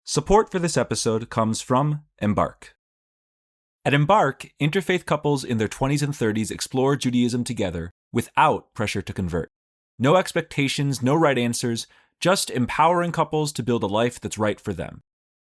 Support for this episode comes from Embark. At Embark, interfaith couples in their 20s and 30s explore Judaism together without pressure to convert. No expectations, no right answers, just empowering couples to build a life that's right for them.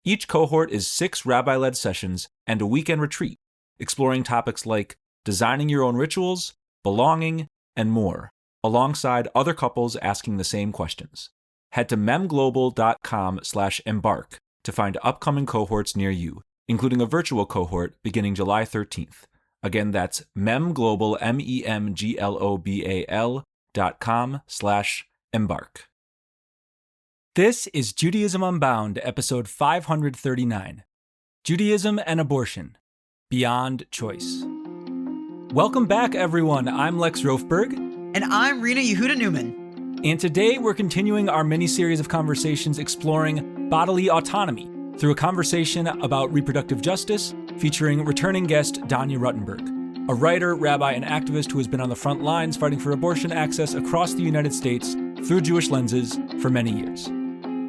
Each cohort is 6 rabbi-led sessions and a weekend retreat, exploring topics like designing your own rituals, belonging, and more, alongside other couples asking the same questions. Head to memglobal.com/embark to find upcoming cohorts near you, including a virtual cohort beginning July 13th. Again, that's memglobal, memglobal.com/embark. This is Judaism Unbound, episode 539, Judaism and Abortion, Beyond Choice. Welcome back, everyone. I'm Lex Rothenberg. And I'm Rena Yehuda Newman. And today we're continuing our mini-series of conversations exploring bodily autonomy through a conversation about reproductive justice featuring returning guest Danya Ruttenberg, a writer, rabbi, and activist who has been on the front lines fighting for abortion access across the United States through Jewish lenses for many years.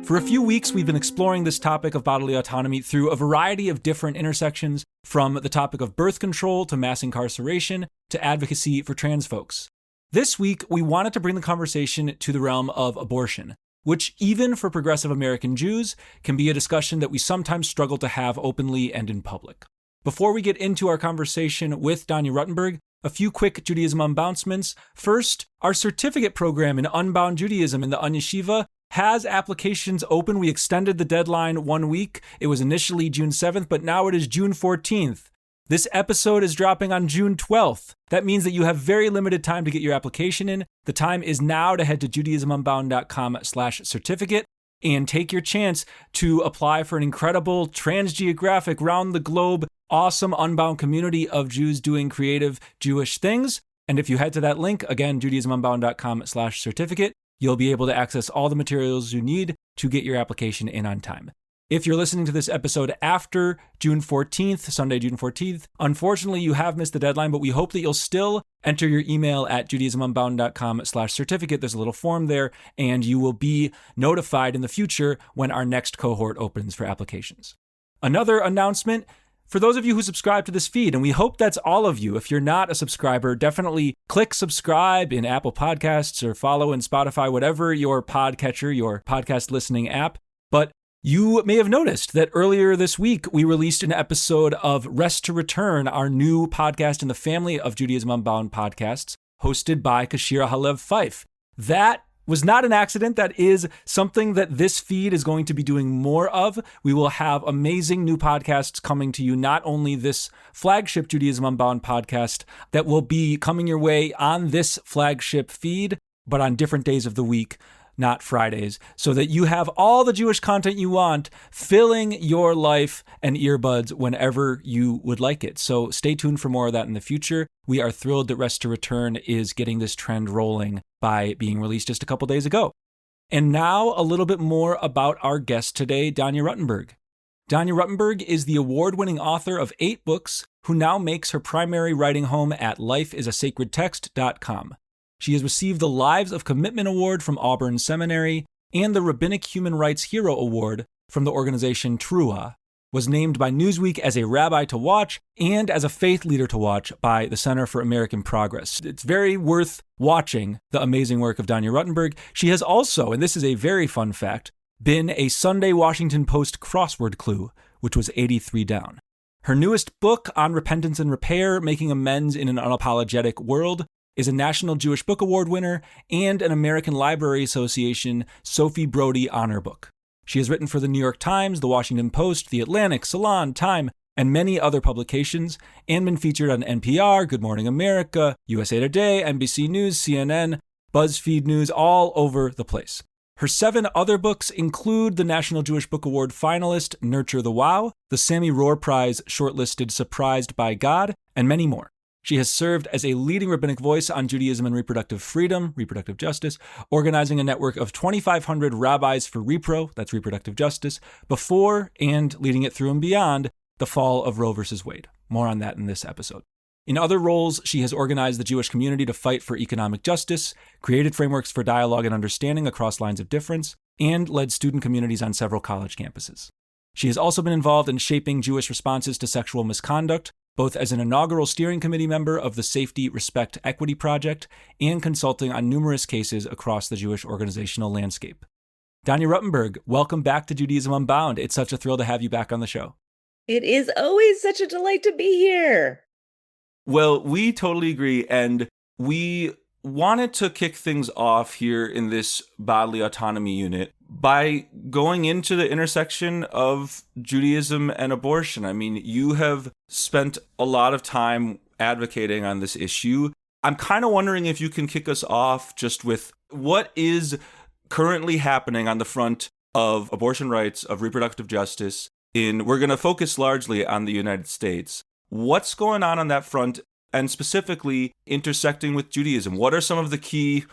For a few weeks, we've been exploring this topic of bodily autonomy through a variety of different intersections, from the topic of birth control to mass incarceration to advocacy for trans folks. This week, we wanted to bring the conversation to the realm of abortion, which even for progressive American Jews can be a discussion that we sometimes struggle to have openly and in public. Before we get into our conversation with Danya Ruttenberg, a few quick Judaism unbouncements. First, our certificate program in Unbound Judaism in the Yeshiva has applications open. We extended the deadline 1 week. It was initially June 7th, but now it is June 14th. This episode is dropping on June 12th. That means that you have very limited time to get your application in. The time is now to head to judaismunbound.com/certificate and take your chance to apply for an incredible transgeographic, round the globe, awesome Unbound community of Jews doing creative Jewish things. And if you head to that link, again, judaismunbound.com/certificate, you'll be able to access all the materials you need to get your application in on time. If you're listening to this episode after June 14th, Sunday, June 14th, unfortunately, you have missed the deadline, but we hope that you'll still enter your email at judaismunbound.com/certificate. There's a little form there, and you will be notified in the future when our next cohort opens for applications. Another announcement, for those of you who subscribe to this feed, and we hope that's all of you. If you're not a subscriber, definitely click subscribe in Apple Podcasts or follow in Spotify, whatever your podcatcher, your podcast listening app. But you may have noticed that earlier this week, we released an episode of Rest to Return, our new podcast in the family of Judaism Unbound podcasts, hosted by Kashira Halev Fife. That was not an accident. That is something that this feed is going to be doing more of. We will have amazing new podcasts coming to you, not only this flagship Judaism Unbound podcast that will be coming your way on this flagship feed, but on different days of the week, not Fridays, so that you have all the Jewish content you want filling your life and earbuds whenever you would like it. So stay tuned for more of that in the future. We are thrilled that Rest to Return is getting this trend rolling by being released just a couple days ago. And now a little bit more about our guest today, Danya Ruttenberg. Danya Ruttenberg is the award-winning author of 8 books who now makes her primary writing home at lifeisasacredtext.com. She has received the Lives of Commitment Award from Auburn Seminary and the Rabbinic Human Rights Hero Award from the organization Trua, was named by Newsweek as a rabbi to watch and as a faith leader to watch by the Center for American Progress. It's very worth watching the amazing work of Danya Ruttenberg. She has also, and this is a very fun fact, been a Sunday Washington Post crossword clue, which was 83 down. Her newest book, On Repentance and Repair, Making Amends in an Unapologetic World, is a National Jewish Book Award winner and an American Library Association Sophie Brody Honor Book. She has written for the New York Times, the Washington Post, the Atlantic, Salon, Time, and many other publications, and been featured on NPR, Good Morning America, USA Today, NBC News, CNN, BuzzFeed News, all over the place. Her 7 other books include the National Jewish Book Award finalist Nurture the Wow, the Sammy Rohr Prize shortlisted Surprised by God, and many more. She has served as a leading rabbinic voice on Judaism and reproductive freedom, reproductive justice, organizing a network of 2,500 rabbis for repro, that's reproductive justice, before and leading it through and beyond the fall of Roe v. Wade. More on that in this episode. In other roles, she has organized the Jewish community to fight for economic justice, created frameworks for dialogue and understanding across lines of difference, and led student communities on several college campuses. She has also been involved in shaping Jewish responses to sexual misconduct, both as an inaugural steering committee member of the Safety, Respect, Equity Project and consulting on numerous cases across the Jewish organizational landscape. Danya Ruttenberg, welcome back to Judaism Unbound. It's such a thrill to have you back on the show. It is always such a delight to be here. Well, we totally agree, and we wanted to kick things off here in this bodily autonomy unit by going into the intersection of Judaism and abortion. I mean, you have spent a lot of time advocating on this issue. I'm kind of wondering if you can kick us off just with what is currently happening on the front of abortion rights, of reproductive justice. We're going to focus largely on the United States. What's going on that front, and specifically intersecting with Judaism? What are some of the key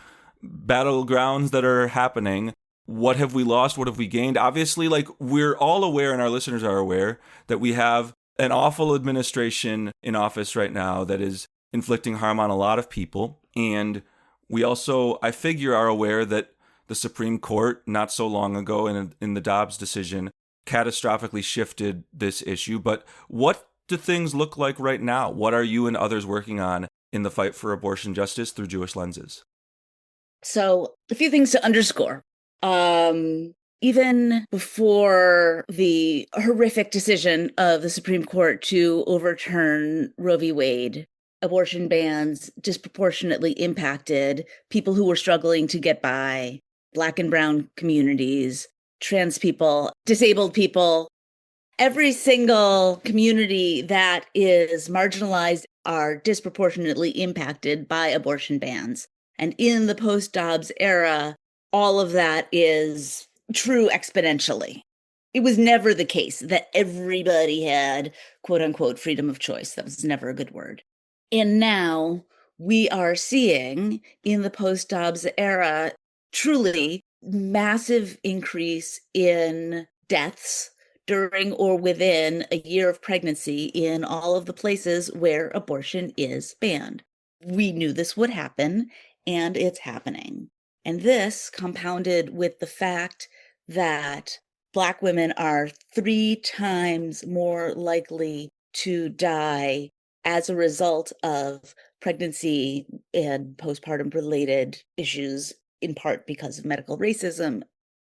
battlegrounds that are happening? What have we lost? What have we gained? Obviously, we're all aware, and our listeners are aware, that we have an awful administration in office right now that is inflicting harm on a lot of people. And we also, I figure, are aware that the Supreme Court, not so long ago in the Dobbs decision, catastrophically shifted this issue. But what do things look like right now? What are you and others working on in the fight for abortion justice through Jewish lenses? So, a few things to underscore. Even before the horrific decision of the Supreme Court to overturn Roe v. Wade, abortion bans disproportionately impacted people who were struggling to get by, Black and brown communities, trans people, disabled people. Every single community that is marginalized are disproportionately impacted by abortion bans. And in the post-Dobbs era, all of that is true exponentially. It was never the case that everybody had, quote unquote, freedom of choice. That was never a good word. And now we are seeing in the post-Dobbs era truly massive increase in deaths during or within a year of pregnancy in all of the places where abortion is banned. We knew this would happen, and it's happening. And this compounded with the fact that Black women are 3 times more likely to die as a result of pregnancy and postpartum related issues, in part because of medical racism.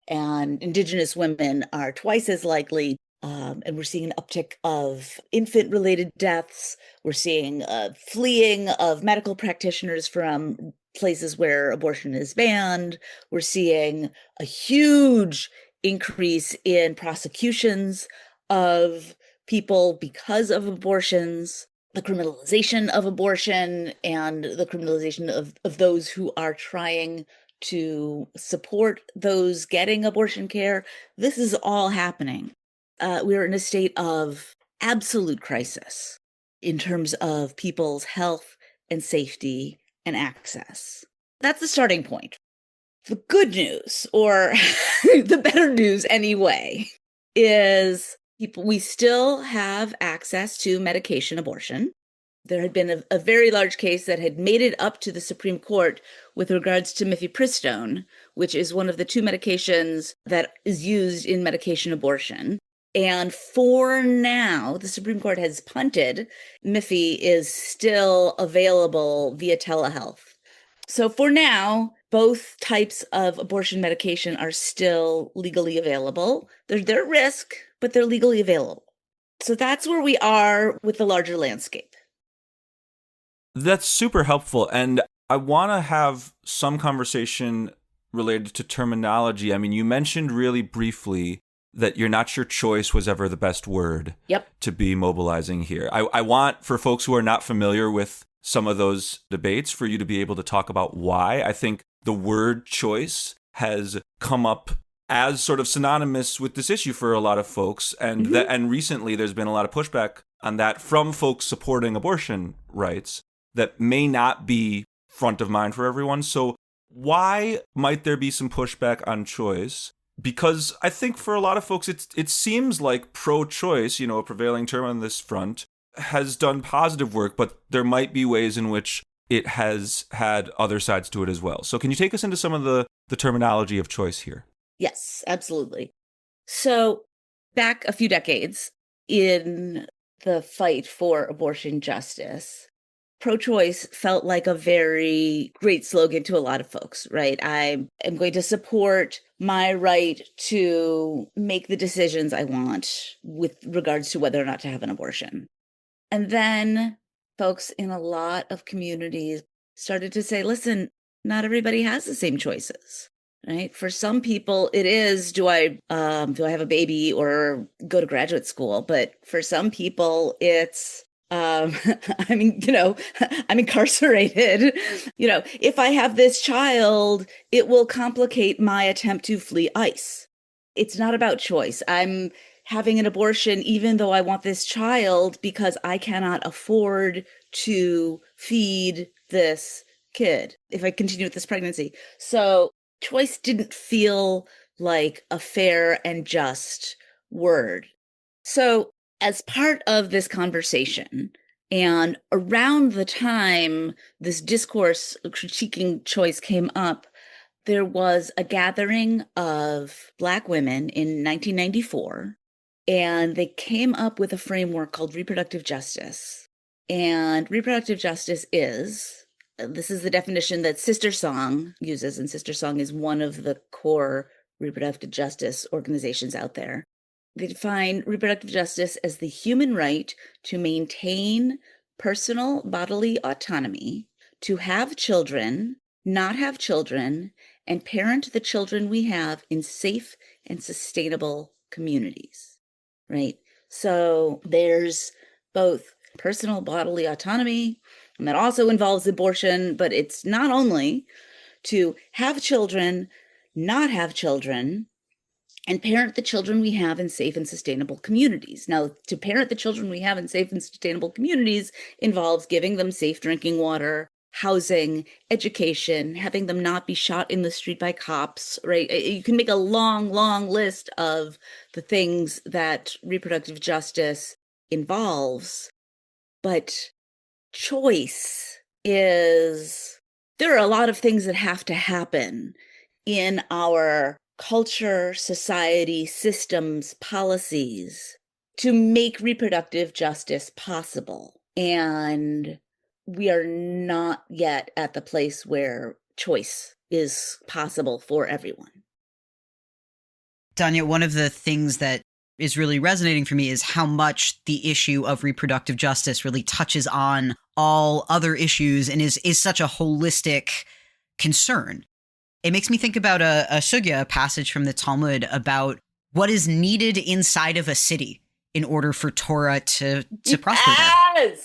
And Indigenous women are twice as likely. And we're seeing an uptick of infant-related deaths. We're seeing fleeing of medical practitioners from places where abortion is banned. We're seeing a huge increase in prosecutions of people because of abortions, the criminalization of abortion, and the criminalization of those who are trying to support those getting abortion care. This is all happening. We're in a state of absolute crisis in terms of people's health and safety and access. That's the starting point. The good news, or the better news anyway, is we still have access to medication abortion. There had been a very large case that had made it up to the Supreme Court with regards to mifepristone, which is one of the 2 medications that is used in medication abortion. And for now, the Supreme Court has punted. Miffy is still available via telehealth. So for now, both types of abortion medication are still legally available. They're at risk, but they're legally available. So that's where we are with the larger landscape. That's super helpful. And I want to have some conversation related to terminology. I mean, you mentioned really briefly that you're not sure choice was ever the best word to be mobilizing here. I want, for folks who are not familiar with some of those debates, for you to be able to talk about why. I think the word choice has come up as sort of synonymous with this issue for a lot of folks. And and recently there's been a lot of pushback on that from folks supporting abortion rights that may not be front of mind for everyone. So why might there be some pushback on choice? Because I think for a lot of folks, it seems like pro-choice, a prevailing term on this front, has done positive work, but there might be ways in which it has had other sides to it as well. So can you take us into some of the terminology of choice here? Yes, absolutely. So back a few decades in the fight for abortion justice, pro-choice felt like a very great slogan to a lot of folks, right? I am going to support my right to make the decisions I want with regards to whether or not to have an abortion. And then folks in a lot of communities started to say, listen, not everybody has the same choices. Right. For some people, it is, do I have a baby or go to graduate school? But for some people, it's, I mean, I'm incarcerated. If I have this child, it will complicate my attempt to flee ICE. It's not about choice. I'm having an abortion, even though I want this child, because I cannot afford to feed this kid if I continue with this pregnancy. So choice didn't feel like a fair and just word. So, as part of this conversation, and around the time this discourse critiquing choice came up, there was a gathering of Black women in 1994, and they came up with a framework called reproductive justice. And reproductive justice is, this is the definition that Sister Song uses, and Sister Song is one of the core reproductive justice organizations out there. They define reproductive justice as the human right to maintain personal bodily autonomy, to have children, not have children, and parent the children we have in safe and sustainable communities, right? So there's both personal bodily autonomy, and that also involves abortion, but it's not only to have children, not have children, and parent the children we have in safe and sustainable communities. Now, to parent the children we have in safe and sustainable communities involves giving them safe drinking water, housing, education, having them not be shot in the street by cops, right? You can make a long, long list of the things that reproductive justice involves, but choice is, there are a lot of things that have to happen in our culture, society, systems, policies to make reproductive justice possible. And we are not yet at the place where choice is possible for everyone. Danya, one of the things that is really resonating for me is how much the issue of reproductive justice really touches on all other issues and is such a holistic concern. It makes me think about a sugya, a passage from the Talmud about what is needed inside of a city in order for Torah to prosper there.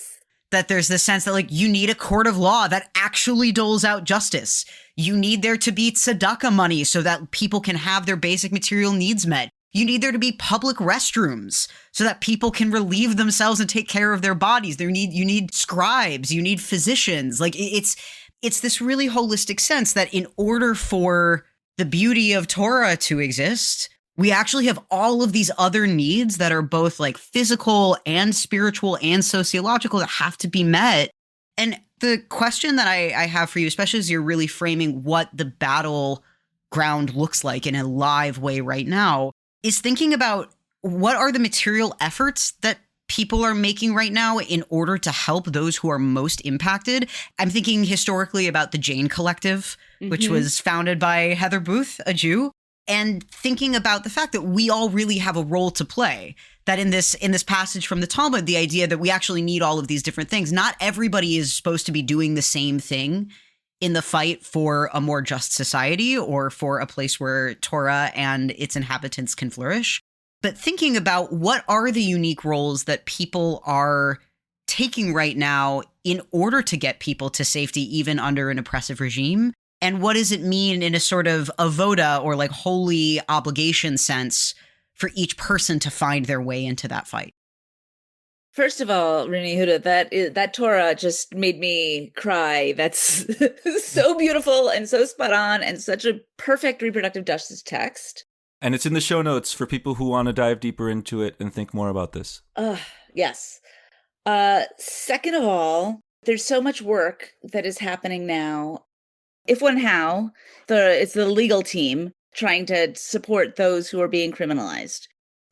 That there's this sense that, like, you need a court of law that actually doles out justice. You need there to be tzedakah money so that people can have their basic material needs met. You need there to be public restrooms so that people can relieve themselves and take care of their bodies. You need scribes, you need physicians. Like, it's this really holistic sense that in order for the beauty of Torah to exist, we actually have all of these other needs that are both like physical and spiritual and sociological that have to be met. And the question that I have for you, especially as you're really framing what the battleground looks like in a live way right now, is thinking about what are the material efforts that people are making right now in order to help those who are most impacted. I'm thinking historically about the Jane Collective, which was founded by Heather Booth, a Jew, and thinking about the fact that we all really have a role to play. That in this passage from the Talmud, the idea that we actually need all of these different things. Not everybody is supposed to be doing the same thing in the fight for a more just society or for a place where Torah and its inhabitants can flourish. But thinking about what are the unique roles that people are taking right now in order to get people to safety, even under an oppressive regime. And what does it mean in a sort of avoda or like holy obligation sense for each person to find their way into that fight? First of all, Rini Huda, that Torah just made me cry. That's so beautiful and so spot on and such a perfect reproductive justice text. And it's in the show notes for people who want to dive deeper into it and think more about this. Yes. Second of all, there's so much work that is happening now. If one how, it's the legal team trying to support those who are being criminalized.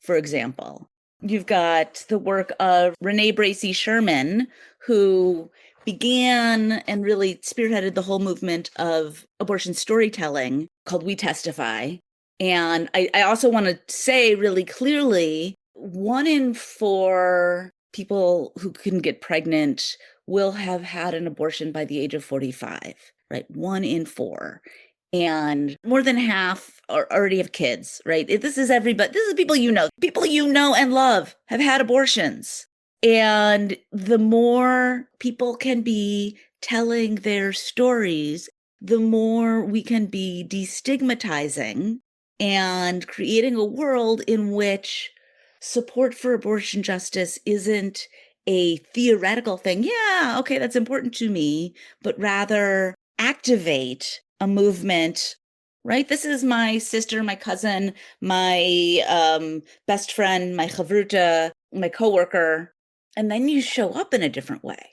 for example. You've got the work of Renee Bracey Sherman, who began and really spearheaded the whole movement of abortion storytelling called We Testify. And I also want to say really clearly, 1 in 4 people who couldn't get pregnant will have had an abortion by the age of 45, right? 1 in 4. And more than half already have kids, right? This is everybody. This is people you know and love have had abortions. And the more people can be telling their stories, the more we can be destigmatizing and creating a world in which support for abortion justice isn't a theoretical thing. Yeah, okay, that's important to me, but rather activate a movement, right? This is my sister, my cousin, my best friend, my chavruta, my coworker, and then you show up in a different way.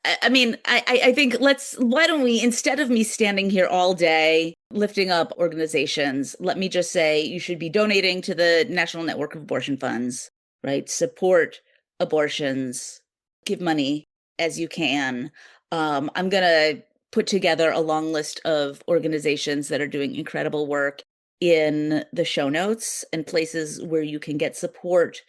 I think why don't we, instead of me standing here all day lifting up organizations, let me just say you should be donating to the National Network of Abortion Funds, right? Support abortions, give money as you can. I'm going to put together a long list of organizations that are doing incredible work in the show notes and places where you can get support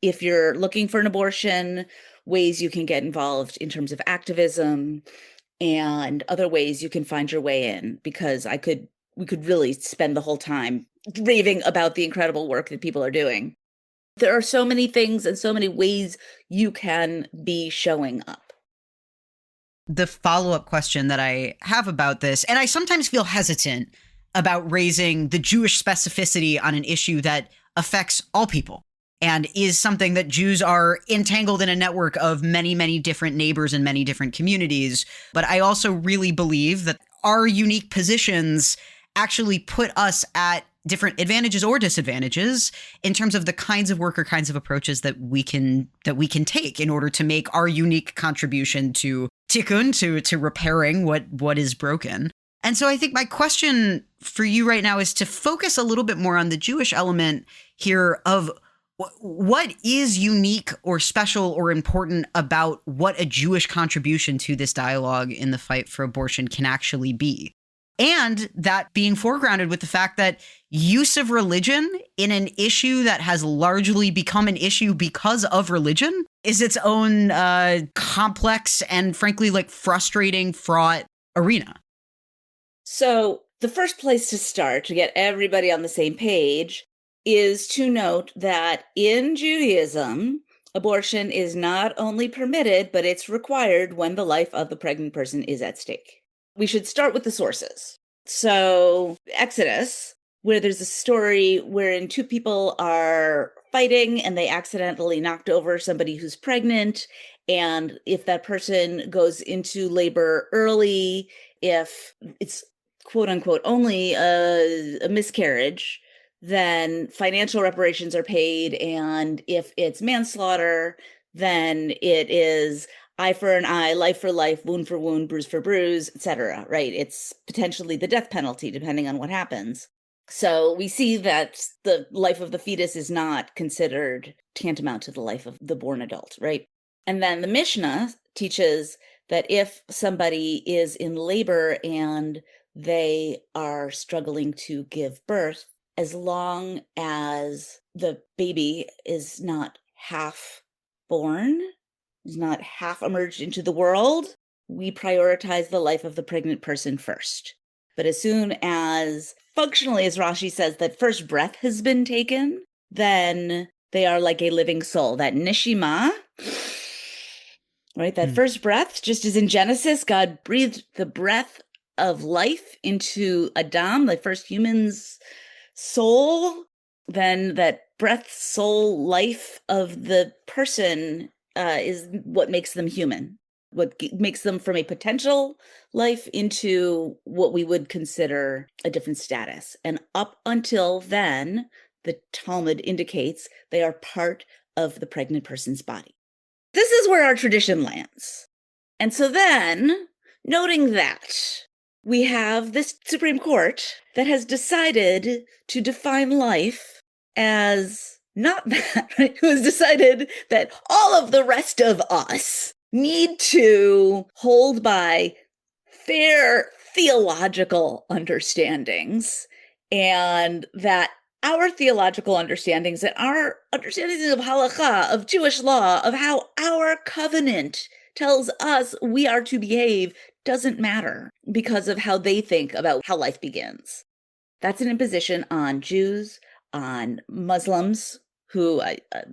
if you're looking for an abortion, ways you can get involved in terms of activism, and other ways you can find your way in, because we could really spend the whole time raving about the incredible work that people are doing. There are so many things and so many ways you can be showing up. The follow-up question that I have about this, and I sometimes feel hesitant about raising the Jewish specificity on an issue that affects all people and is something that Jews are entangled in a network of many, many different neighbors and many different communities. But I also really believe that our unique positions actually put us at different advantages or disadvantages in terms of the kinds of work or kinds of approaches that we can take in order to make our unique contribution to tikkun, to repairing what is broken. And so I think my question for you right now is to focus a little bit more on the Jewish element here of what is unique or special or important about what a Jewish contribution to this dialogue in the fight for abortion can actually be. And that being foregrounded with the fact that use of religion in an issue that has largely become an issue because of religion is its own complex and frankly frustrating, fraught arena. So the first place to start to get everybody on the same page is to note that in Judaism, abortion is not only permitted, but it's required when the life of the pregnant person is at stake. We should start with the sources. So Exodus, where there's a story wherein 2 people are fighting and they accidentally knocked over somebody who's pregnant. And if that person goes into labor early, if it's quote unquote only a miscarriage, then financial reparations are paid. And if it's manslaughter, then it is eye for an eye, life for life, wound for wound, bruise for bruise, etc. Right? It's potentially the death penalty, depending on what happens. So we see that the life of the fetus is not considered tantamount to the life of the born adult, right? And then the Mishnah teaches that if somebody is in labor and they are struggling to give birth, as long as the baby is not half born, is not half emerged into the world, we prioritize the life of the pregnant person first. But as soon as, functionally, as Rashi says, that first breath has been taken, then they are like a living soul. That neshima, right? That first breath, just as in Genesis, God breathed the breath of life into Adam, the first human's soul, then that breath, soul, life of the person is what makes them human, what makes them from a potential life into what we would consider a different status. And up until then, the Talmud indicates they are part of the pregnant person's body. This is where our tradition lands. And so then, noting that, we have this Supreme Court that has decided to define life as not that, right? Who has decided that all of the rest of us need to hold by fair theological understandings, and that our theological understandings and our understandings of halakha, of Jewish law, of how our covenant tells us we are to behave doesn't matter because of how they think about how life begins. That's an imposition on Jews, on Muslims, who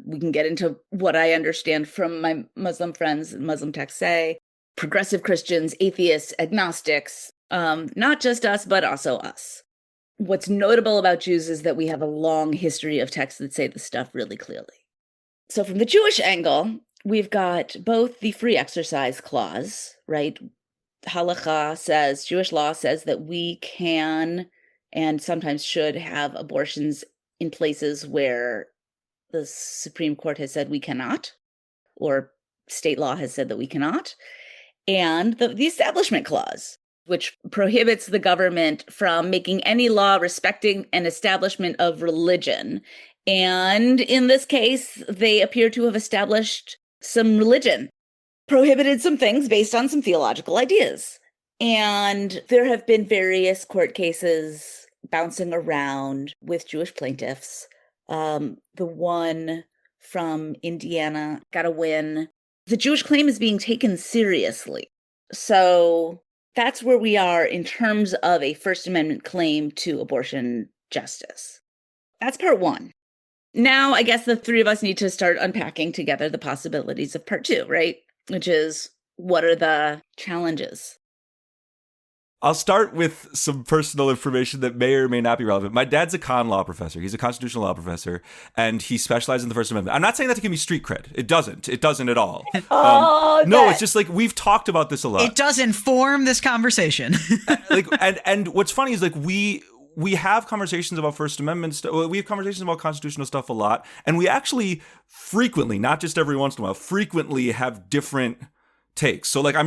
we can get into what I understand from my Muslim friends and Muslim texts say, progressive Christians, atheists, agnostics, not just us, but also us. What's notable about Jews is that we have a long history of texts that say this stuff really clearly. So from the Jewish angle, we've got both the free exercise clause, right? Halakha says, Jewish law says that we can and sometimes should have abortions in places where the Supreme Court has said we cannot, or state law has said that we cannot. And the Establishment Clause, which prohibits the government from making any law respecting an establishment of religion. And in this case, they appear to have established some religion, prohibited some things based on some theological ideas. And there have been various court cases bouncing around with Jewish plaintiffs. The one from Indiana got a win. The Jewish claim is being taken seriously. So that's where we are in terms of a First Amendment claim to abortion justice. That's part one. Now, I guess the three of us need to start unpacking together the possibilities of part two, right? Which is, what are the challenges? I'll start with some personal information that may or may not be relevant. My dad's a con law professor. He's a constitutional law professor, and he specializes in the First Amendment. I'm not saying that to give me street cred. It doesn't. It doesn't at all. No, it's just like we've talked about this a lot. It does inform this conversation. and what's funny is like we have conversations about First Amendment stuff. We have conversations about constitutional stuff a lot, and we actually frequently, not just every once in a while, frequently have different takes. So like, I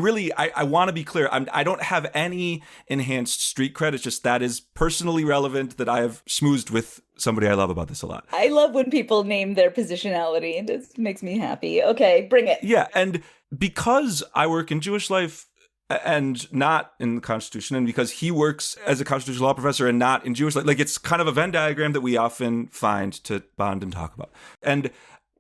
want to be clear. I don't have any enhanced street cred. It's just that is personally relevant that I have schmoozed with somebody I love about this a lot. I love when people name their positionality. It just makes me happy. Okay, bring it. Yeah. And because I work in Jewish life and not in the Constitution, and because he works as a constitutional law professor and not in Jewish life, like it's kind of a Venn diagram that we often find to bond and talk about. And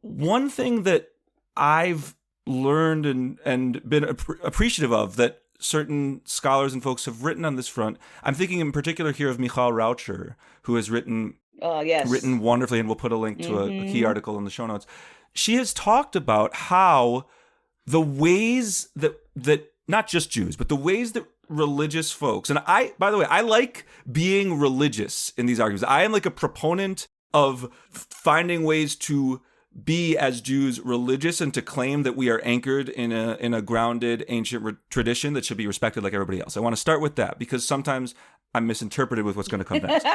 one thing that I've learned and been appreciative of that certain scholars and folks have written on this front. I'm thinking in particular here of Michal Raucher, who has written wonderfully, and we'll put a link to a key article in the show notes. She has talked about how the ways that not just Jews, but the ways that religious folks, and by the way, I like being religious in these arguments. I am like a proponent of finding ways to be as Jews religious and to claim that we are anchored in a grounded ancient tradition that should be respected like everybody else. I want to start with that because sometimes I'm misinterpreted with what's going to come next.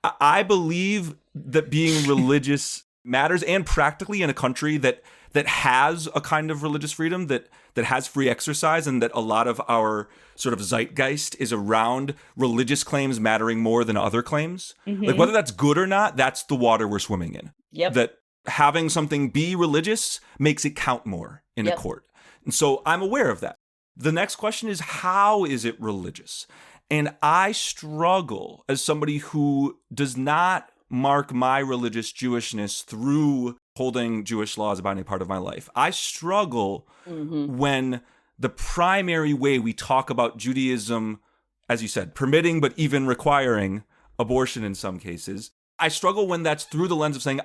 I believe that being religious matters, and practically in a country that has a kind of religious freedom, that has free exercise, and that a lot of our sort of zeitgeist is around religious claims mattering more than other claims. Mm-hmm. Like whether that's good or not, that's the water we're swimming in. Yep. That having something be religious makes it count more in a court. And so I'm aware of that. The next question is, how is it religious? And I struggle as somebody who does not mark my religious Jewishness through holding Jewish law as a binding part of my life. I struggle when the primary way we talk about Judaism, as you said, permitting but even requiring abortion in some cases, I struggle when that's through the lens of saying,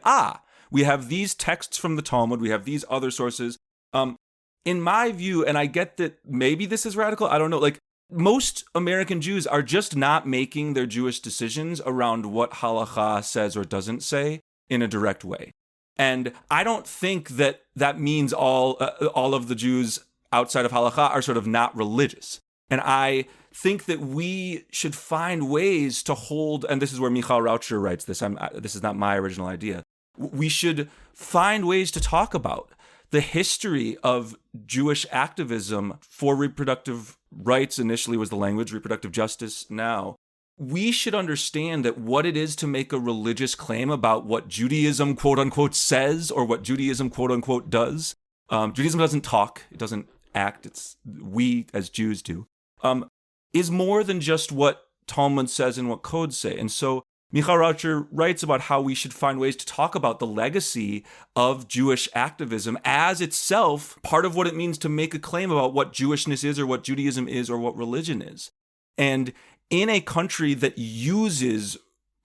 we have these texts from the Talmud, we have these other sources. In my view, and I get that maybe this is radical, I don't know, like most American Jews are just not making their Jewish decisions around what halakha says or doesn't say in a direct way. And I don't think that means all of the Jews outside of halakha are sort of not religious. And I think that we should find ways to hold, and this is where Michal Raucher writes this, this is not my original idea, we should find ways to talk about the history of Jewish activism for reproductive rights. Initially was the language, reproductive justice now. we should understand that what it is to make a religious claim about what Judaism, quote unquote, says or what Judaism, quote unquote, does. Judaism doesn't talk. It doesn't act. It's we as Jews do, is more than just what Talmud says and what codes say. And so Michal Raucher writes about how we should find ways to talk about the legacy of Jewish activism as itself part of what it means to make a claim about what Jewishness is or what Judaism is or what religion is. And in a country that uses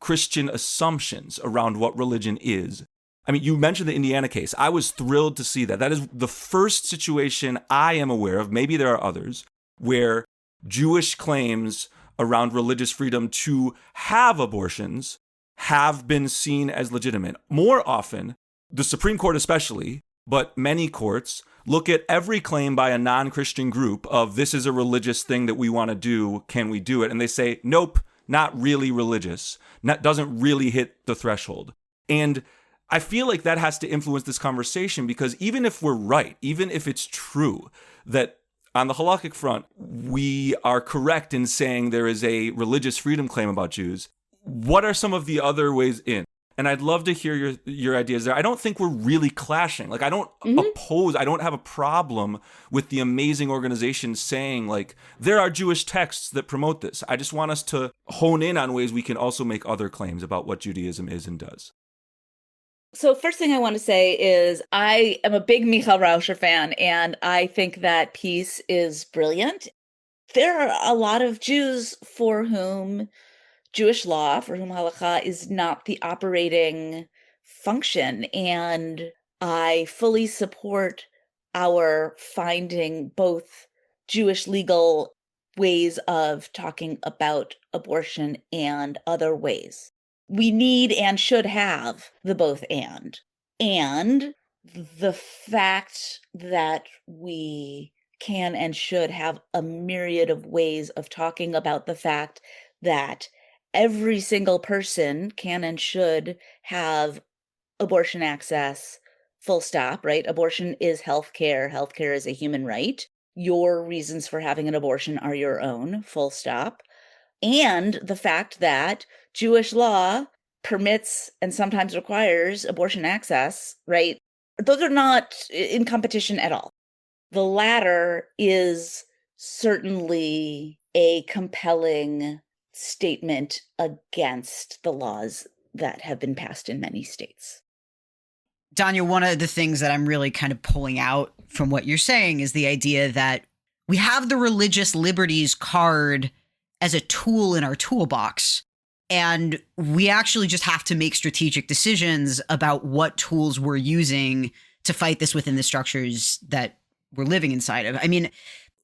Christian assumptions around what religion is, I mean, you mentioned the Indiana case. I was thrilled to see that. That is the first situation I am aware of, maybe there are others, where Jewish claims around religious freedom to have abortions have been seen as legitimate. More often, the Supreme Court especially, but many courts, look at every claim by a non-Christian group of this is a religious thing that we want to do, can we do it? And they say, nope, not really religious. That doesn't really hit the threshold. And I feel like that has to influence this conversation because even if we're right, even if it's true that on the halakhic front, we are correct in saying there is a religious freedom claim about Jews, what are some of the other ways in? And I'd love to hear your ideas there. I don't think we're really clashing. Like, I don't oppose, I don't have a problem with the amazing organization saying, like, there are Jewish texts that promote this. I just want us to hone in on ways we can also make other claims about what Judaism is and does. So first thing I want to say is I am a big Michal Rauscher fan, and I think that piece is brilliant. There are a lot of Jews for whom Jewish law, for whom halakha is not the operating function. And I fully support our finding both Jewish legal ways of talking about abortion and other ways. We need and should have the both and. And the fact that we can and should have a myriad of ways of talking about the fact that every single person can and should have abortion access, full stop, right? Abortion is healthcare. Healthcare is a human right. Your reasons for having an abortion are your own, full stop. And the fact that Jewish law permits and sometimes requires abortion access, right? Those are not in competition at all. The latter is certainly a compelling statement against the laws that have been passed in many states. Danya, one of the things that I'm really kind of pulling out from what you're saying is the idea that we have the religious liberties card as a tool in our toolbox, and we actually just have to make strategic decisions about what tools we're using to fight this within the structures that we're living inside of. I mean,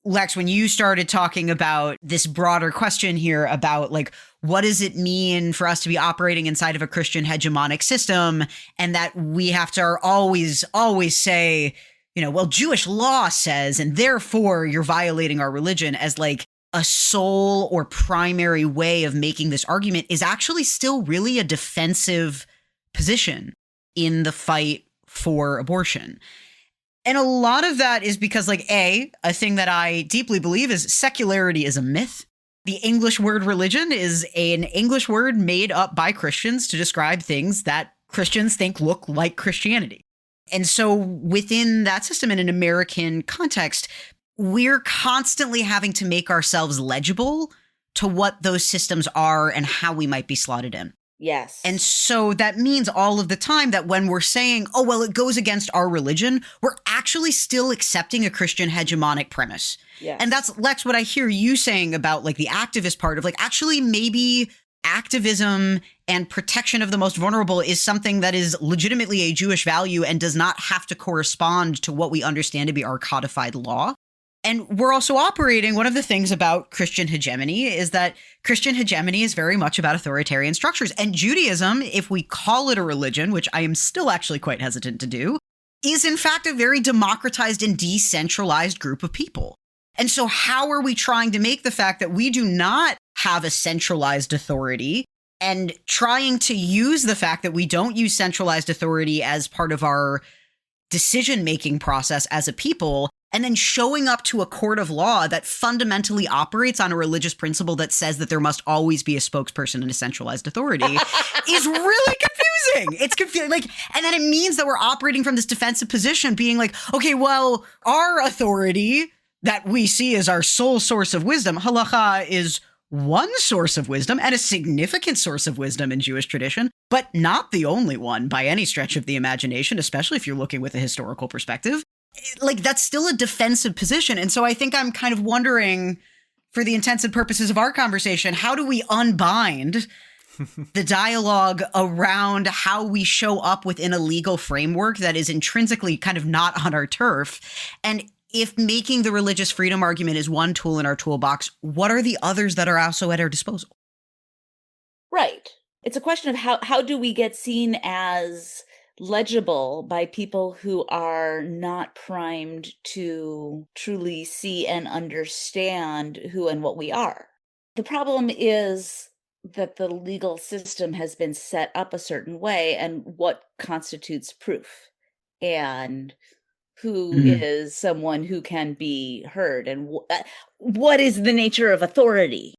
Lex, when you started talking about this broader question here about like, what does it mean for us to be operating inside of a Christian hegemonic system, and that we have to always say, you know, well, Jewish law says, and therefore you're violating our religion as like a sole or primary way of making this argument is actually still really a defensive position in the fight for abortion. And a lot of that is because, like, a thing that I deeply believe is secularity is a myth. The English word religion is an English word made up by Christians to describe things that Christians think look like Christianity. And so within that system, in an American context, we're constantly having to make ourselves legible to what those systems are and how we might be slotted in. Yes. And so that means all of the time that when we're saying, oh, well, it goes against our religion, we're actually still accepting a Christian hegemonic premise. Yes. And that's, Lex, what I hear you saying about like the activist part of like, actually, maybe activism and protection of the most vulnerable is something that is legitimately a Jewish value and does not have to correspond to what we understand to be our codified law. And we're also operating, one of the things about Christian hegemony is that Christian hegemony is very much about authoritarian structures. And Judaism, if we call it a religion, which I am still actually quite hesitant to do, is in fact a very democratized and decentralized group of people. And so how are we trying to make the fact that we do not have a centralized authority and trying to use the fact that we don't use centralized authority as part of our decision-making process as a people, and then showing up to a court of law that fundamentally operates on a religious principle that says that there must always be a spokesperson and a centralized authority is really confusing. It's confusing. Like, and then it means that we're operating from this defensive position, being like, okay, well, our authority that we see as our sole source of wisdom, halacha, is one source of wisdom and a significant source of wisdom in Jewish tradition, but not the only one by any stretch of the imagination, especially if you're looking with a historical perspective. Like, that's still a defensive position. And so I think I'm kind of wondering, for the intents and purposes of our conversation, how do we unbind the dialogue around how we show up within a legal framework that is intrinsically kind of not on our turf? And if making the religious freedom argument is one tool in our toolbox, what are the others that are also at our disposal? Right. It's a question of how do we get seen as legible by people who are not primed to truly see and understand who and what we are. The problem is that the legal system has been set up a certain way, and what constitutes proof, and who is someone who can be heard, and what is the nature of authority.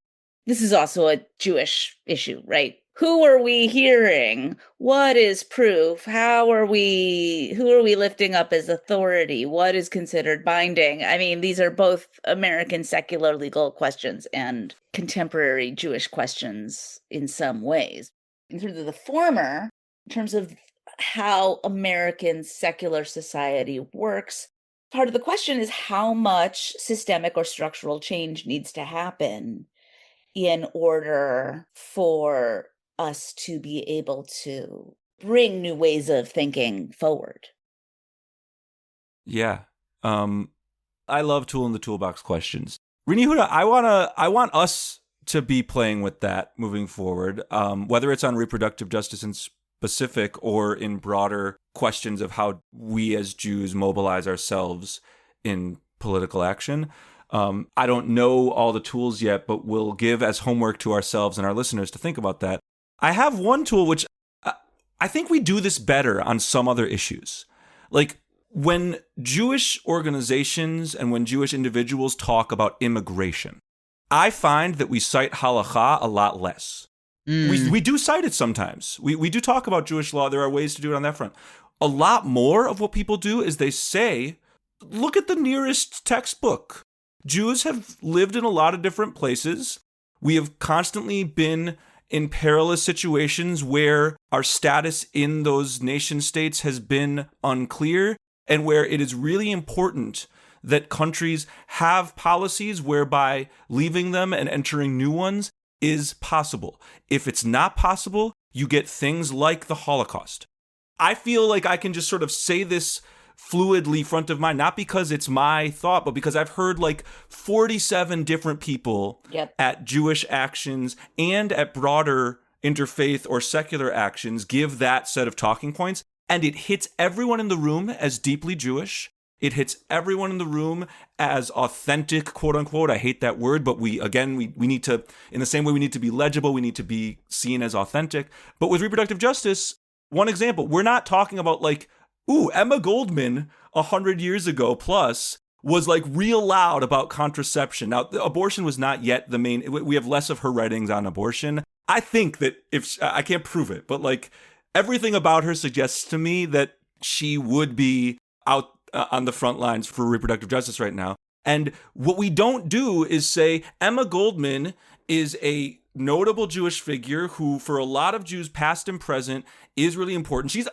This is also a Jewish issue, right? Who are we hearing? What is proof? Who are we lifting up as authority? What is considered binding? I mean, these are both American secular legal questions and contemporary Jewish questions in some ways. In terms of the former, in terms of how American secular society works, part of the question is how much systemic or structural change needs to happen in order for us to be able to bring new ways of thinking forward. Yeah. I love tool in the toolbox questions. Rini Huda, I want us to be playing with that moving forward, whether it's on reproductive justice in specific or in broader questions of how we as Jews mobilize ourselves in political action. I don't know all the tools yet, but we'll give as homework to ourselves and our listeners to think about that. I have one tool which I think we do this better on some other issues. Like when Jewish organizations and when Jewish individuals talk about immigration, I find that we cite halakha a lot less. We do cite it sometimes. We do talk about Jewish law. There are ways to do it on that front. A lot more of what people do is they say, look at the nearest textbook. Jews have lived in a lot of different places. We have constantly been in perilous situations where our status in those nation states has been unclear, and where it is really important that countries have policies whereby leaving them and entering new ones is possible. If it's not possible, you get things like the Holocaust. I feel like I can just sort of say this fluidly front of mind, not because it's my thought, but because I've heard like 47 different people at Jewish actions and at broader interfaith or secular actions give that set of talking points, and it hits everyone in the room as deeply Jewish. It hits everyone in the room as authentic, quote unquote. I hate that word, but we need to, in the same way we need to be legible, we need to be seen as authentic. But with reproductive justice, one example, we're not talking about like, Emma Goldman 100 years ago plus was like real loud about contraception. Now, abortion was not yet the main, we have less of her writings on abortion. I think that if, I can't prove it, but like everything about her suggests to me that she would be out on the front lines for reproductive justice right now. And what we don't do is say Emma Goldman is a notable Jewish figure who, for a lot of Jews, past and present, is really important. She's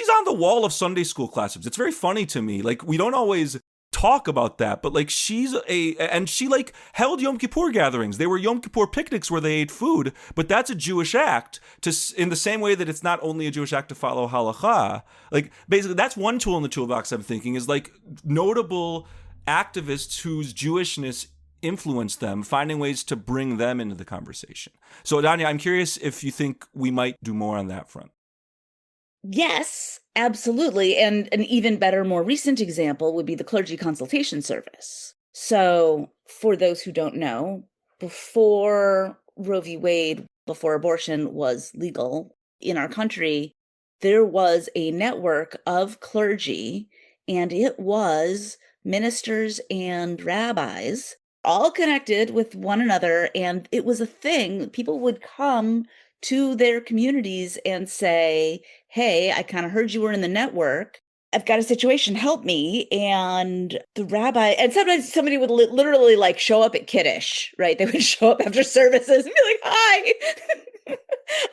on the wall of Sunday school classrooms. It's very funny to me. Like, we don't always talk about that, but like she like held Yom Kippur gatherings. They were Yom Kippur picnics where they ate food, but that's a Jewish act in the same way that it's not only a Jewish act to follow halakha. Like basically that's one tool in the toolbox I'm thinking is like notable activists whose Jewishness influenced them, finding ways to bring them into the conversation. So Danya, I'm curious if you think we might do more on that front. Yes, absolutely. And an even better, more recent example would be the clergy consultation service. So for those who don't know, before Roe v. Wade, before abortion was legal in our country, there was a network of clergy And it was ministers and rabbis all connected with one another. And it was a thing. People would come to their communities and say, hey, I kind of heard you were in the network. I've got a situation, help me. And the rabbi, and sometimes somebody would literally like show up at Kiddush, right? They would show up after services and be like, hi,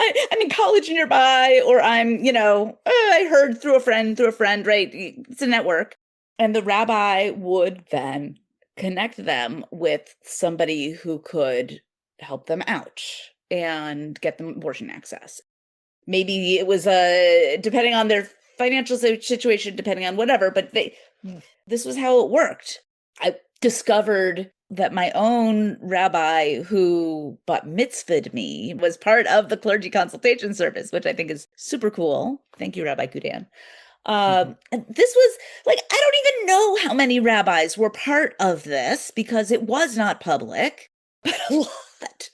I'm in college nearby, or I'm, I heard through a friend, right? It's a network. And the rabbi would then connect them with somebody who could help them out and get them abortion access. Maybe it was depending on their financial situation, depending on whatever, but this was how it worked. I discovered that my own rabbi who bat mitzvahed me was part of the clergy consultation service, which I think is super cool. Thank you, Rabbi Kudan. And this was like, I don't even know how many rabbis were part of this because it was not public, but a lot.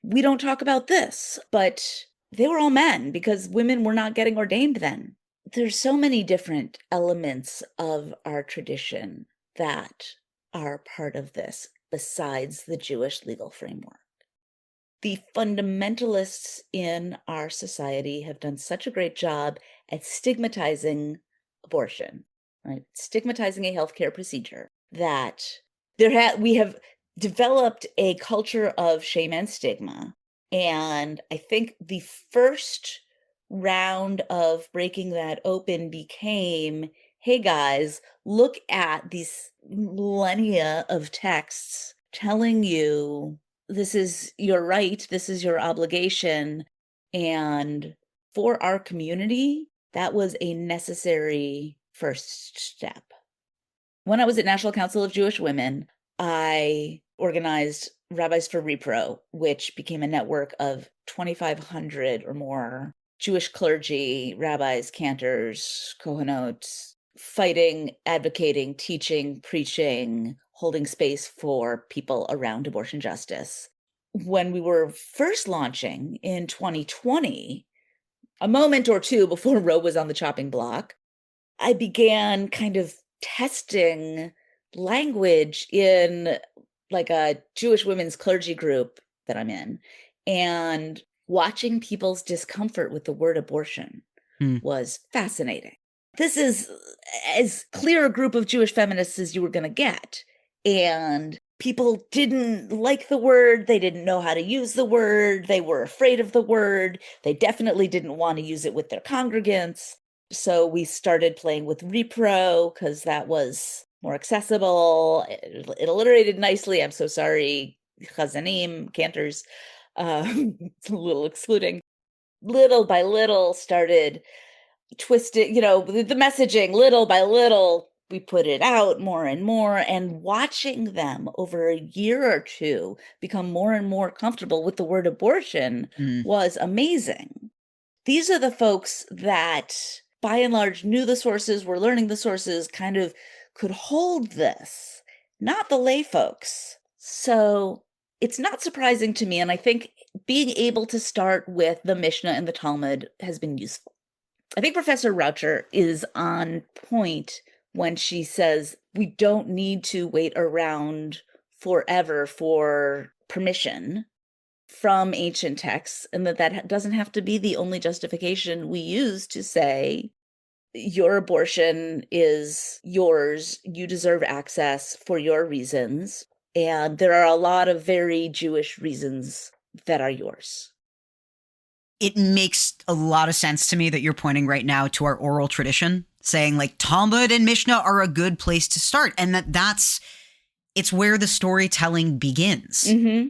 We don't talk about this, but they were all men because women were not getting ordained then. There's so many different elements of our tradition that are part of this besides the Jewish legal framework. The fundamentalists in our society have done such a great job at stigmatizing abortion, right? Stigmatizing a healthcare procedure that we have developed a culture of shame and stigma. And I think the first round of breaking that open became, hey guys, look at these millennia of texts telling you this is your right, this is your obligation. And for our community, that was a necessary first step. When I was at National Council of Jewish Women, I organized Rabbis for Repro, which became a network of 2,500 or more Jewish clergy, rabbis, cantors, kohanot, fighting, advocating, teaching, preaching, holding space for people around abortion justice. When we were first launching in 2020, a moment or two before Roe was on the chopping block, I began kind of testing language in like a Jewish women's clergy group that I'm in, and watching people's discomfort with the word abortion was fascinating. This is as clear a group of Jewish feminists as you were going to get. And people didn't like the word. They didn't know how to use the word. They were afraid of the word. They definitely didn't want to use it with their congregants. So we started playing with repro because that was more accessible. It alliterated nicely. I'm so sorry, chazanim, cantors. It's a little excluding. Little by little started twisting, the messaging, little by little, we put it out more and more, and watching them over a year or two become more and more comfortable with the word abortion was amazing. These are the folks that by and large knew the sources, were learning the sources, kind of could hold this, not the lay folks. So it's not surprising to me. And I think being able to start with the Mishnah and the Talmud has been useful. I think Professor Raucher is on point when she says we don't need to wait around forever for permission from ancient texts, and that doesn't have to be the only justification we use to say your abortion is yours, you deserve access for your reasons, and there are a lot of very Jewish reasons that are yours. It makes a lot of sense to me that you're pointing right now to our oral tradition, saying like Talmud and Mishnah are a good place to start, and it's where the storytelling begins. Mm-hmm.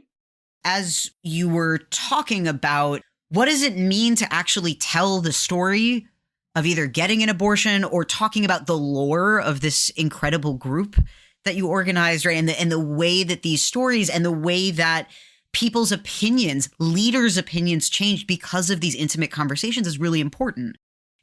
As you were talking about, what does it mean to actually tell the story of either getting an abortion or talking about the lore of this incredible group that you organized, right? And the way that these stories and the way that people's opinions, leaders' opinions changed because of these intimate conversations is really important.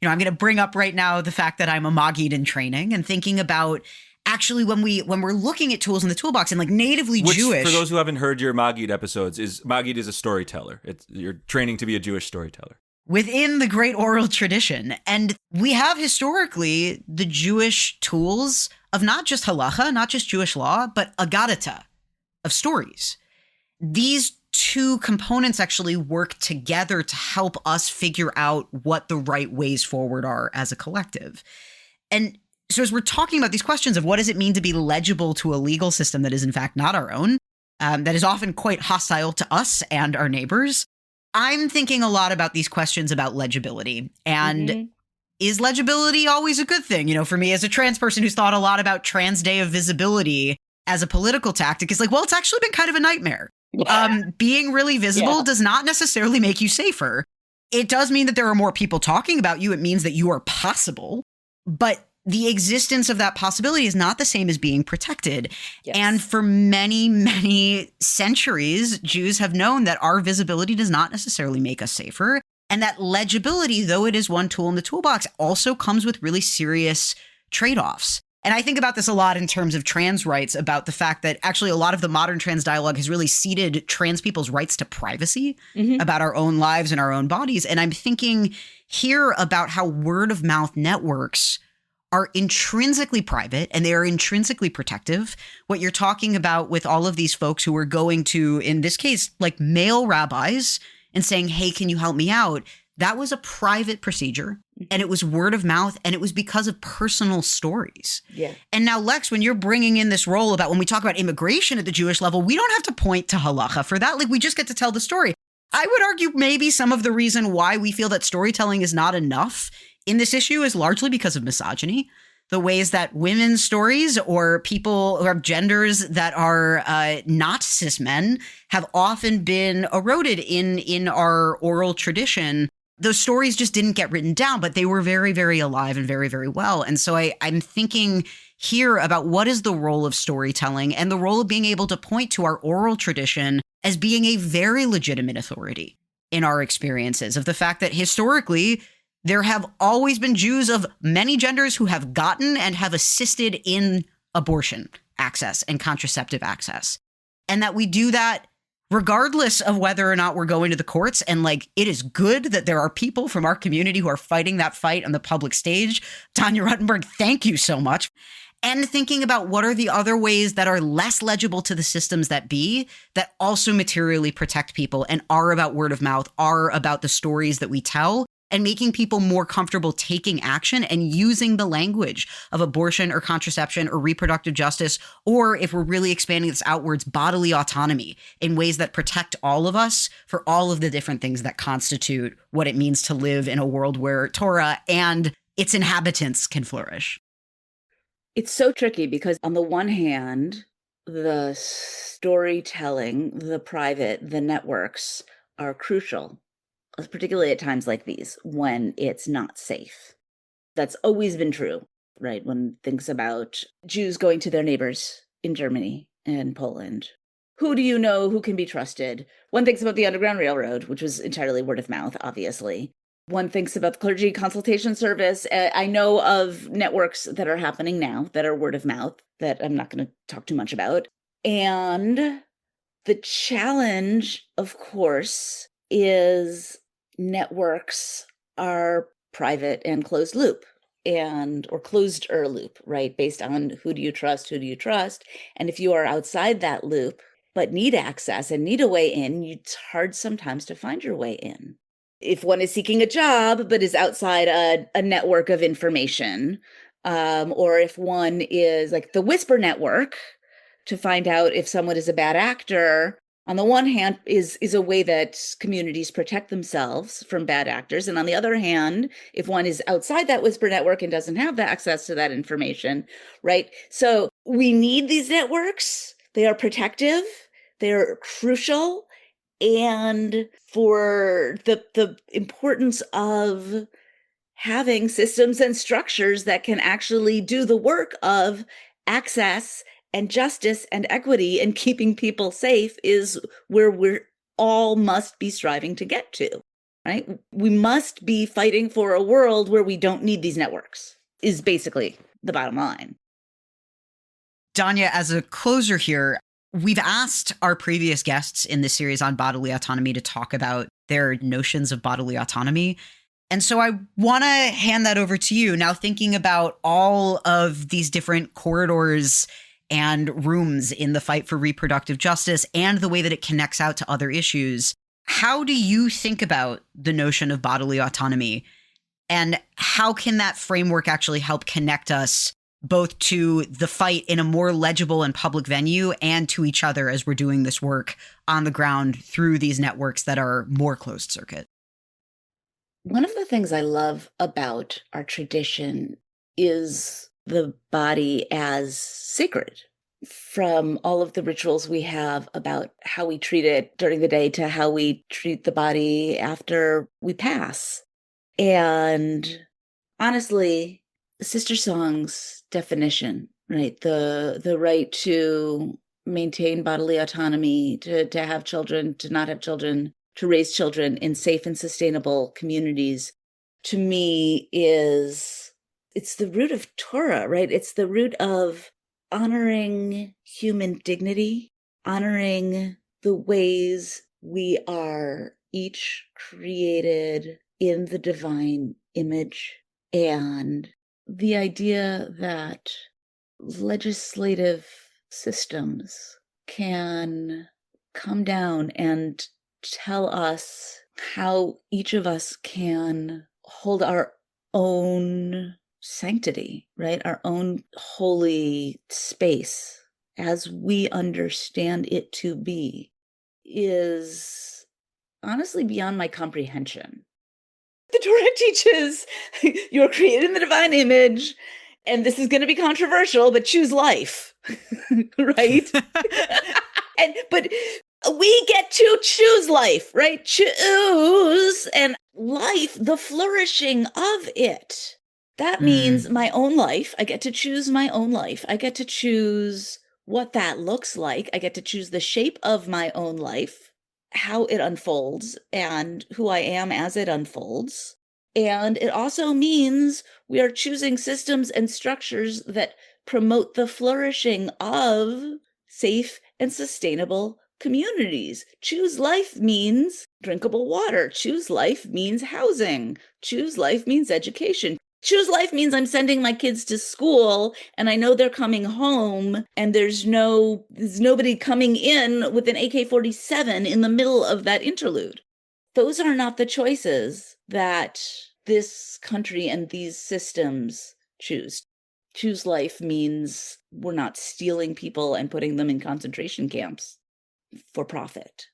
I'm going to bring up right now the fact that I'm a Maggid in training and thinking about actually when we're looking at tools in the toolbox and like natively Jewish. For those who haven't heard your Maggid episodes, Maggid is a storyteller. You're training to be a Jewish storyteller. within the great oral tradition. And we have historically the Jewish tools of not just halacha, not just Jewish law, but agadata, of stories. These two components actually work together to help us figure out what the right ways forward are as a collective. And so as we're talking about these questions of what does it mean to be legible to a legal system that is in fact not our own, that is often quite hostile to us and our neighbors, I'm thinking a lot about these questions about legibility. And is legibility always a good thing? You know, for me as a trans person who's thought a lot about Trans Day of Visibility as a political tactic, it's like, well, it's actually been kind of a nightmare. Being really visible does not necessarily make you safer. It does mean that there are more people talking about you. It means that you are possible. But the existence of that possibility is not the same as being protected. Yes. And for many, many centuries, Jews have known that our visibility does not necessarily make us safer. And that legibility, though it is one tool in the toolbox, also comes with really serious trade-offs. And I think about this a lot in terms of trans rights, about the fact that actually a lot of the modern trans dialogue has really ceded trans people's rights to privacy about our own lives and our own bodies. And I'm thinking here about how word of mouth networks are intrinsically private and they are intrinsically protective. What you're talking about with all of these folks who are going to, in this case, like male rabbis and saying, hey, can you help me out? That was a private procedure and it was word of mouth and it was because of personal stories. Yeah. And now, Lex, when you're bringing in this role about when we talk about immigration at the Jewish level, we don't have to point to halacha for that. Like, we just get to tell the story. I would argue maybe some of the reason why we feel that storytelling is not enough in this issue is largely because of misogyny. The ways that women's stories or people or genders that are not cis men have often been eroded in our oral tradition. Those stories just didn't get written down, but they were very, very alive and very, very well. And so I'm thinking here about what is the role of storytelling and the role of being able to point to our oral tradition as being a very legitimate authority in our experiences of the fact that historically, there have always been Jews of many genders who have gotten and have assisted in abortion access and contraceptive access. And that we do that regardless of whether or not we're going to the courts. And like, it is good that there are people from our community who are fighting that fight on the public stage. Danya Ruttenberg, thank you so much. And thinking about what are the other ways that are less legible to the systems that be, that also materially protect people and are about word of mouth, are about the stories that we tell, and making people more comfortable taking action and using the language of abortion or contraception or reproductive justice, or if we're really expanding this outwards, bodily autonomy in ways that protect all of us for all of the different things that constitute what it means to live in a world where Torah and its inhabitants can flourish. It's so tricky because on the one hand, the storytelling, the private, the networks are crucial, particularly at times like these when it's not safe. That's always been true, right? One thinks about Jews going to their neighbors in Germany and Poland. Who do you know who can be trusted? One thinks about the Underground Railroad, which was entirely word of mouth, obviously. One thinks about the clergy consultation service. I know of networks that are happening now that are word of mouth that I'm not going to talk too much about. And the challenge, of course, is networks are private and closed loop or closed-er loop, right? Based on who do you trust? And if you are outside that loop, but need access and need a way in, it's hard sometimes to find your way in. If one is seeking a job, but is outside a network of information, or if one is like the Whisper Network to find out if someone is a bad actor, on the one hand is a way that communities protect themselves from bad actors. And on the other hand, if one is outside that Whisper Network and doesn't have the access to that information, right? So we need these networks. They are protective. They are crucial. And for the importance of having systems and structures that can actually do the work of access and justice and equity and keeping people safe is where we're all must be striving to get to, right? We must be fighting for a world where we don't need these networks, is basically the bottom line. Danya, as a closer here, we've asked our previous guests in this series on bodily autonomy to talk about their notions of bodily autonomy. And so I want to hand that over to you. Now, thinking about all of these different corridors and rooms in the fight for reproductive justice and the way that it connects out to other issues, how do you think about the notion of bodily autonomy? And how can that framework actually help connect us both to the fight in a more legible and public venue and to each other as we're doing this work on the ground through these networks that are more closed circuit? One of the things I love about our tradition is the body as sacred. From all of the rituals we have about how we treat it during the day to how we treat the body after we pass. And honestly, Sister Song's definition, right? The right to maintain bodily autonomy, to have children, to not have children, to raise children in safe and sustainable communities, to me it's the root of Torah, right? It's the root of honoring human dignity, honoring the ways we are each created in the divine image, and the idea that legislative systems can come down and tell us how each of us can hold our own sanctity, right? Our own holy space as we understand it to be is honestly beyond my comprehension. The Torah teaches you're created in the divine image, and this is going to be controversial, but choose life, right? But we get to choose life, right? Choose, and life, the flourishing of it. That means my own life. I get to choose my own life. I get to choose what that looks like. I get to choose the shape of my own life, how it unfolds, and who I am as it unfolds. And it also means we are choosing systems and structures that promote the flourishing of safe and sustainable communities. Choose life means drinkable water. Choose life means housing. Choose life means education. Choose life means I'm sending my kids to school and I know they're coming home and there's nobody coming in with an AK-47 in the middle of that interlude. Those are not the choices that this country and these systems choose. Choose life means we're not stealing people and putting them in concentration camps for profit.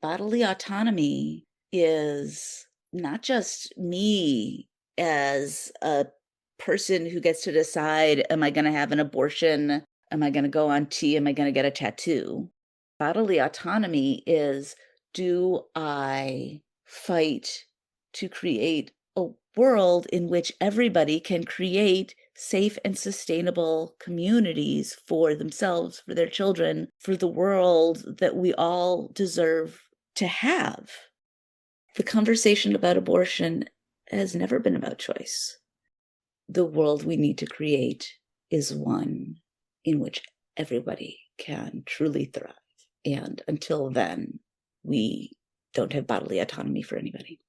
Bodily autonomy is not just me as a person who gets to decide, am I going to have an abortion? Am I going to go on T? Am I going to get a tattoo? Bodily autonomy is, do I fight to create a world in which everybody can create safe and sustainable communities for themselves, for their children, for the world that we all deserve to have? The conversation about abortion has never been about choice. The world we need to create is one in which everybody can truly thrive. And until then, we don't have bodily autonomy for anybody.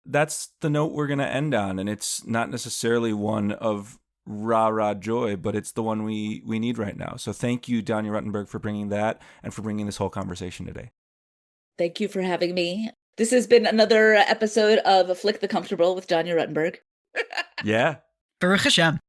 That's the note we're going to end on. And it's not necessarily one of rah-rah joy, but it's the one we need right now. So thank you, Danya Ruttenberg, for bringing that and for bringing this whole conversation today. Thank you for having me. This has been another episode of Afflict the Comfortable with Danya Ruttenberg. Yeah. Baruch Hashem.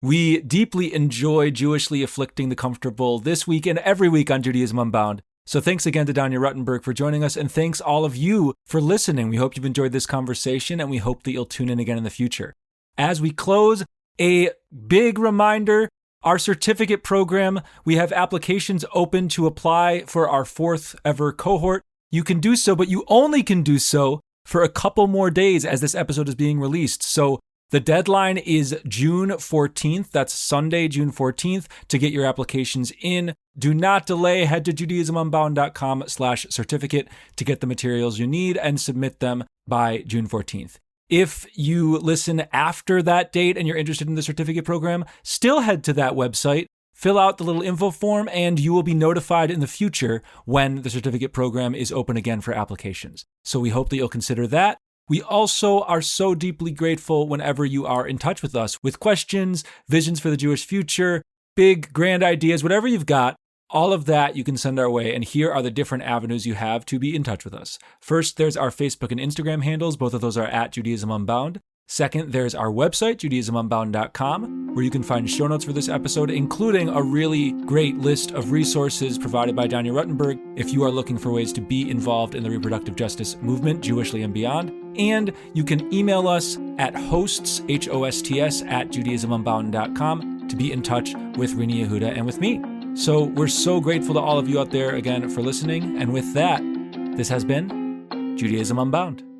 We deeply enjoy Jewishly Afflicting the Comfortable this week and every week on Judaism Unbound. So thanks again to Danya Ruttenberg for joining us, and thanks all of you for listening. We hope you've enjoyed this conversation, and we hope that you'll tune in again in the future. As we close, a big reminder, our certificate program, we have applications open to apply for our 4th ever cohort. You can do so, but you only can do so for a couple more days as this episode is being released. So the deadline is June 14th. That's Sunday, June 14th, to get your applications in. Do not delay. Head to judaismunbound.com/certificate to get the materials you need and submit them by June 14th. If you listen after that date and you're interested in the certificate program, still head to that website, fill out the little info form, and you will be notified in the future when the certificate program is open again for applications. So we hope that you'll consider that. We also are so deeply grateful whenever you are in touch with us with questions, visions for the Jewish future, big, grand ideas, whatever you've got. All of that you can send our way, and here are the different avenues you have to be in touch with us. First, there's our Facebook and Instagram handles. Both of those are at Judaism Unbound. Second, there's our website, JudaismUnbound.com, where you can find show notes for this episode, including a really great list of resources provided by Danya Ruttenberg if you are looking for ways to be involved in the reproductive justice movement, Jewishly and beyond. And you can email us at hosts, HOSTS, at JudaismUnbound.com to be in touch with Rini Yehuda and with me. So we're so grateful to all of you out there again for listening. And with that, this has been Judaism Unbound.